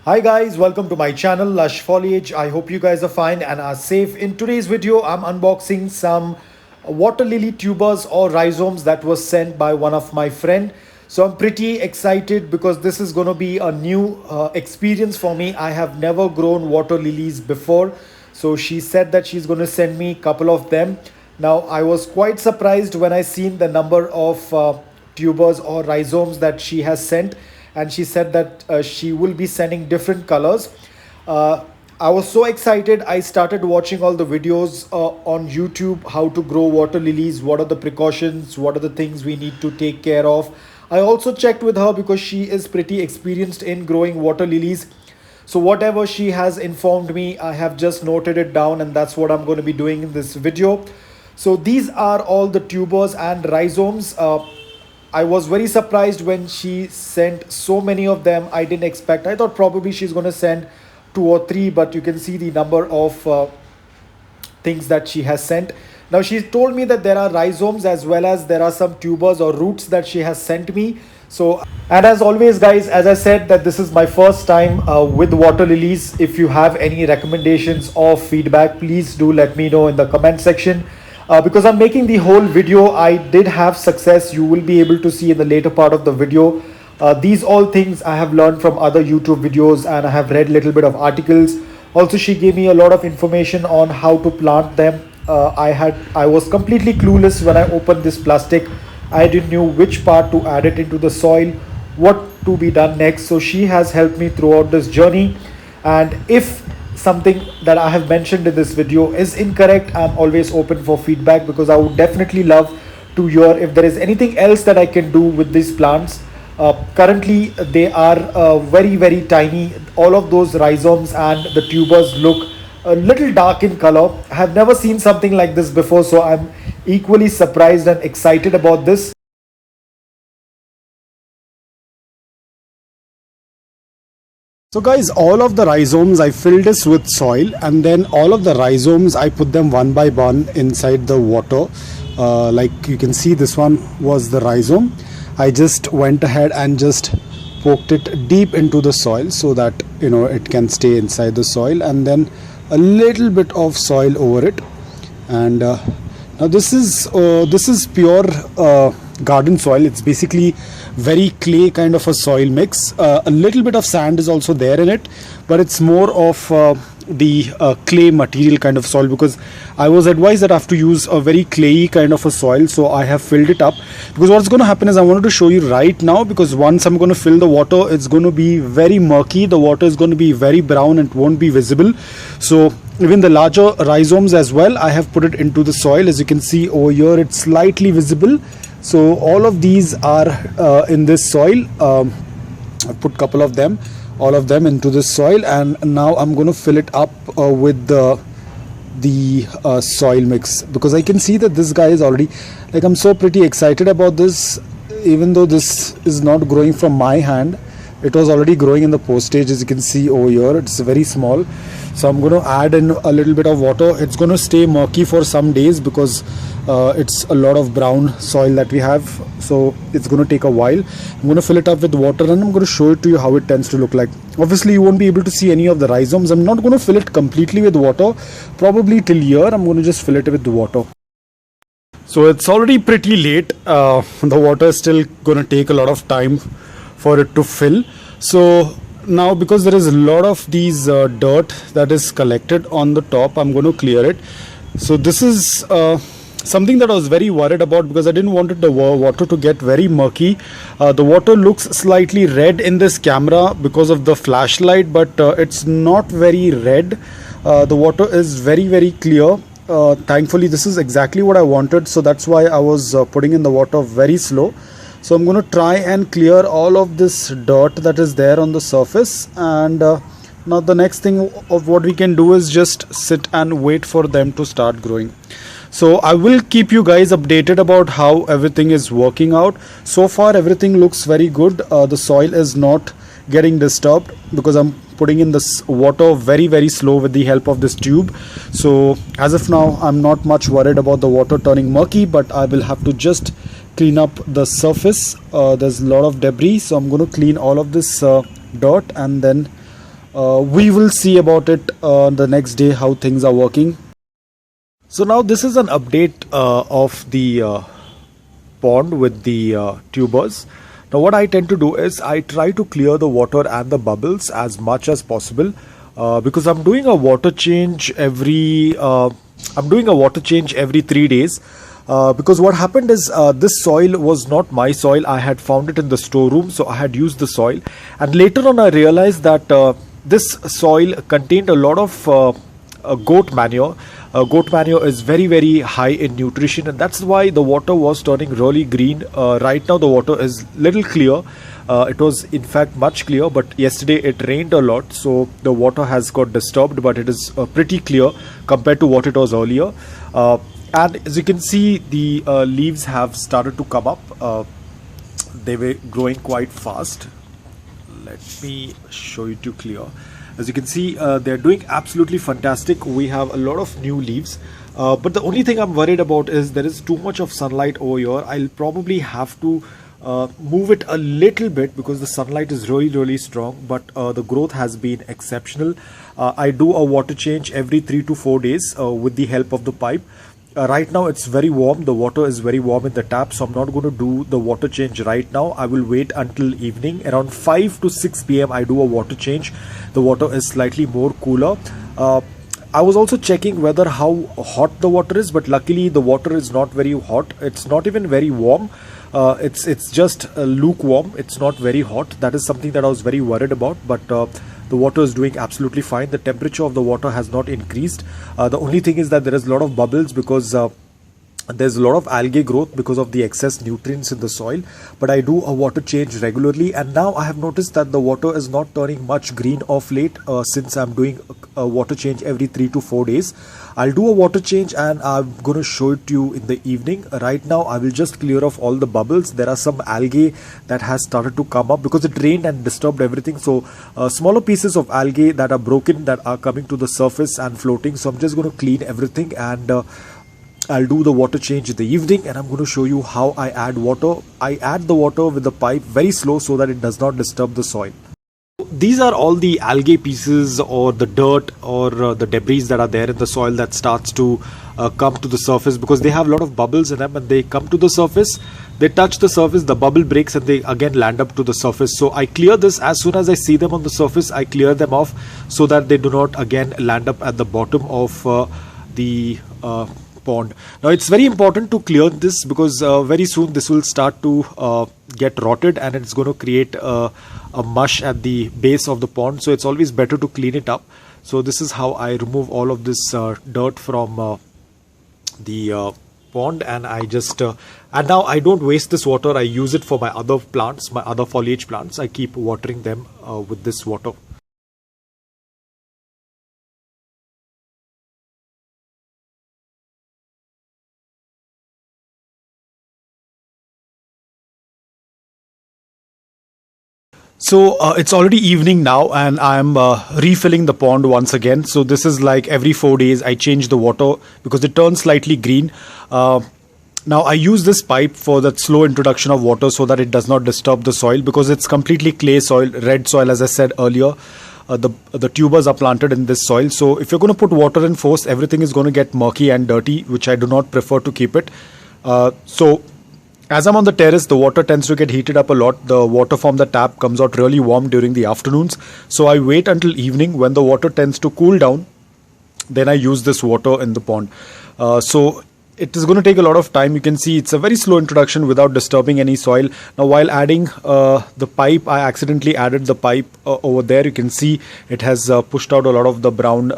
Hi guys, welcome to my channel Lush Foliage. I hope you guys are fine and are safe. In today's video, I'm unboxing some water lily tubers or rhizomes that was sent by one of my friend. So I'm pretty excited because this is going to be a new experience for me. I have never grown water lilies before. So she said that she's going to send me a couple of them. Now I was quite surprised when I seen the number of tubers or rhizomes that she has sent, and she said that she will be sending different colors. I was so excited. I started watching all the videos on YouTube, how to grow water lilies, what are the precautions, what are the things we need to take care of. I also checked with her because she is pretty experienced in growing water lilies. So whatever she has informed me, I have just noted it down, and that's what I'm going to be doing in this video. So these are all the tubers and rhizomes. I was very surprised when she sent so many of them. I didn't expect. I thought probably she's going to send 2 or 3, but you can see the number of things that she has sent. Now she told me that there are rhizomes as well as there are some tubers or roots that she has sent me. So, and as always guys, as I said that this is my first time with water lilies. If you have any recommendations or feedback, please do let me know in the comment section. Because I'm making the whole video, I did have success. You will be able to see in the later part of the video. These all things I have learned from other YouTube videos, and I have read a little bit of articles. Also, she gave me a lot of information on how to plant them. I was completely clueless when I opened this plastic. I didn't know which part to add it into the soil, what to be done next. So she has helped me throughout this journey. And if something that I have mentioned in this video is incorrect, I'm always open for feedback, because I would definitely love to hear if there is anything else that I can do with these plants. Currently they are very tiny. All of those rhizomes and the tubers look a little dark in color. I have never seen something like this before, so I'm equally surprised and excited about this. So guys, all of the rhizomes I filled this with soil, and then all of the rhizomes I put them one by one inside the water. Like you can see, this one was the rhizome. I just went ahead and just poked it deep into the soil so that it can stay inside the soil, and then a little bit of soil over it. And now this is pure garden soil. It's basically very clay kind of a soil mix. A little bit of sand is also there in it, but it's more of the clay material kind of soil, because I was advised that I have to use a very clayey kind of a soil. So I have filled it up, because what's going to happen is I wanted to show you right now, because once I'm going to fill the water, it's going to be very murky. The water is going to be very brown and it won't be visible. So even the larger rhizomes as well, I have put it into the soil. As you can see over here, it's slightly visible. So all of these are in this soil. I've put a couple of them, all of them into this soil, and now I'm going to fill it up with the soil mix, because I can see that this guy is already, like, I'm so pretty excited about this. Even though this is not growing from my hand, it was already growing in the post stage. As you can see over here, it's very small. So I'm going to add in a little bit of water. It's going to stay murky for some days because it's a lot of brown soil that we have, so it's going to take a while. I'm going to fill it up with water, and I'm going to show it to you how it tends to look like. Obviously you won't be able to see any of the rhizomes. I'm not going to fill it completely with water, probably till here. I'm going to just fill it with the water. So it's already pretty late. The water is still going to take a lot of time for it to fill. So now, because there is a lot of these dirt that is collected on the top, I'm going to clear it. So this is something that I was very worried about, because I didn't want the water to get very murky. The water looks slightly red in this camera because of the flashlight, but it's not very red. The water is very clear. Thankfully this is exactly what I wanted, so that's why I was putting in the water very slow. So I'm going to try and clear all of this dirt that is there on the surface, and now the next thing of what we can do is just sit and wait for them to start growing. So I will keep you guys updated about how everything is working out. So far everything looks very good. The soil is not getting disturbed because I'm putting in this water very slow with the help of this tube. So as of now, I'm not much worried about the water turning murky, but I will have to just clean up the surface. There's a lot of debris, so I'm going to clean all of this dirt, and then We will see about it the next day how things are working. So now this is an update of the pond with the tubers. Now what I tend to do is I try to clear the water and the bubbles as much as possible because I'm doing a water change every 3 days. Because what happened is this soil was not my soil. I had found it in the storeroom, so I had used the soil, and later on I realized that this soil contained a lot of goat manure. Goat manure is very high in nutrition, and that's why the water was turning really green. Right now the water is little clear. It was in fact much clear, but yesterday it rained a lot, so the water has got disturbed, but it is pretty clear compared to what it was earlier. And as you can see, the leaves have started to come up. They were growing quite fast. Let me show you to clear. As you can see, they're doing absolutely fantastic. We have a lot of new leaves, but the only thing I'm worried about is there is too much of sunlight over here. I'll probably have to move it a little bit because the sunlight is really strong, but the growth has been exceptional. I do a water change every 3 to 4 days with the help of the pipe. Right now it's very warm. The water is very warm in the tap, so I'm not going to do the water change right now. I will wait until evening. Around 5 to 6 p.m. I do a water change. The water is slightly more cooler. I was also checking whether how hot the water is, but luckily the water is not very hot. It's not even very warm. It's just lukewarm. It's not very hot. That is something that I was very worried about, but the water is doing absolutely fine. The temperature of the water has not increased. The only thing is that there is a lot of bubbles because there's a lot of algae growth because of the excess nutrients in the soil. But I do a water change regularly, and now I have noticed that the water is not turning much green of late since I'm doing a water change every 3 to 4 days. I'll do a water change and I'm going to show it to you in the evening. Right now I will just clear off all the bubbles. There are some algae that has started to come up because it rained and disturbed everything. So smaller pieces of algae that are broken that are coming to the surface and floating. So I'm just going to clean everything, and I'll do the water change in the evening, and I'm going to show you how I add water. I add the water with the pipe very slow so that it does not disturb the soil. These are all the algae pieces or the dirt or the debris that are there in the soil that starts to come to the surface because they have a lot of bubbles in them, and they come to the surface, they touch the surface, the bubble breaks, and they again land up to the surface. So I clear this as soon as I see them on the surface. I clear them off so that they do not again land up at the bottom of the pond. Now it's very important to clear this because very soon this will start to get rotted, and it's going to create a mush at the base of the pond. So it's always better to clean it up. So this is how I remove all of this dirt from the pond, and I just and now I don't waste this water. I use it for my other plants, my other foliage plants. I keep watering them with this water. So it's already evening now, and I'm refilling the pond once again. So this is like every 4 days I change the water because it turns slightly green. Now I use this pipe for that slow introduction of water so that it does not disturb the soil because it's completely clay soil, red soil, as I said earlier. The tubers are planted in this soil. So if you're going to put water in force, everything is going to get murky and dirty, which I do not prefer to keep it. So as I'm on the terrace, the water tends to get heated up a lot. The water from the tap comes out really warm during the afternoons. So I wait until evening when the water tends to cool down. Then I use this water in the pond. So it is going to take a lot of time. You can see it's a very slow introduction without disturbing any soil. Now while adding the pipe, I accidentally added the pipe over there. You can see it has pushed out a lot of the brown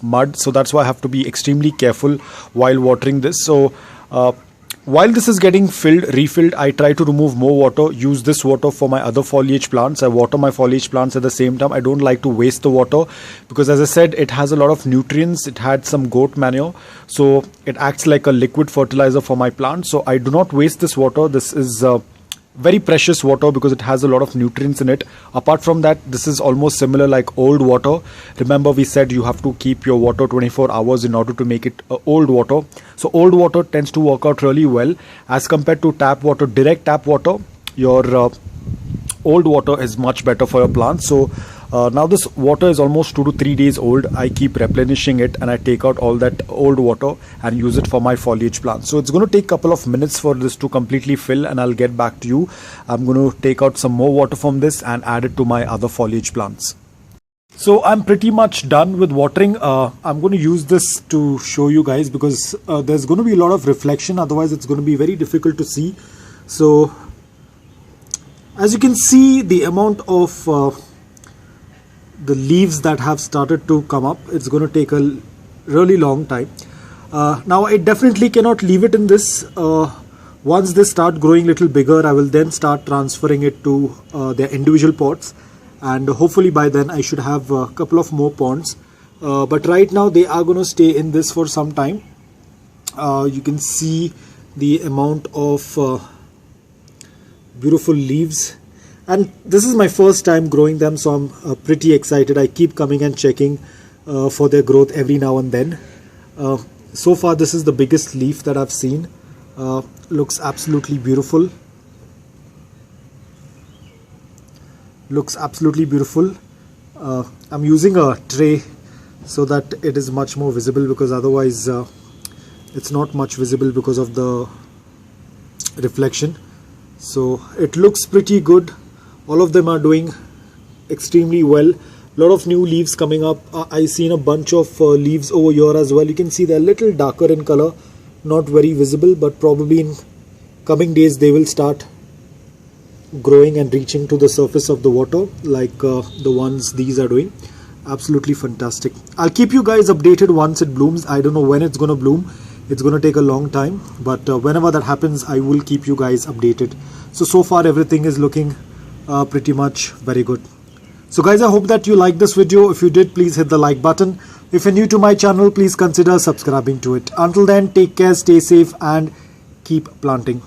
mud. So that's why I have to be extremely careful while watering this. So while this is getting refilled, I try to remove more water, use this water for my other foliage plants. I water my foliage plants at the same time. I don't like to waste the water because, as I said, it has a lot of nutrients. It had some goat manure, so it acts like a liquid fertilizer for my plants. So I do not waste this water. This is very precious water because it has a lot of nutrients in it. Apart from that, this is almost similar like old water. Remember, we said you have to keep your water 24 hours in order to make it old water. So old water tends to work out really well as compared to tap water, direct tap water. Your old water is much better for your plants. So Now this water is almost 2 to 3 days old. I keep replenishing it and I take out all that old water and use it for my foliage plants. So it's going to take a couple of minutes for this to completely fill, and I'll get back to you. I'm going to take out some more water from this and add it to my other foliage plants. So I'm pretty much done with watering. I'm going to use this to show you guys, because there's going to be a lot of reflection, otherwise it's going to be very difficult to see. So as you can see, the amount of the leaves that have started to come up, it's going to take a really long time. Now I definitely cannot leave it in this. Once they start growing a little bigger, I will then start transferring it to their individual pots, and hopefully by then I should have a couple of more ponds. But right now they are going to stay in this for some time. You can see the amount of beautiful leaves, and this is my first time growing them, so I'm pretty excited. I keep coming and checking for their growth every now and then. So far this is the biggest leaf that I've seen. Looks absolutely beautiful. Looks absolutely beautiful. I'm using a tray so that it is much more visible, because otherwise it's not much visible because of the reflection. So it looks pretty good. All of them are doing extremely well. Lot of new leaves coming up. I seen a bunch of leaves over here as well. You can see they're a little darker in color, not very visible, but probably in coming days they will start growing and reaching to the surface of the water like the ones these are doing. Absolutely fantastic. I'll keep you guys updated once it blooms. I don't know when it's going to bloom. It's going to take a long time, but whenever that happens I will keep you guys updated. So far everything is looking pretty much very good. So guys, I hope that you liked this video. If you did, please hit the like button. If you're new to my channel, please consider subscribing to it. Until then, take care, stay safe and keep planting.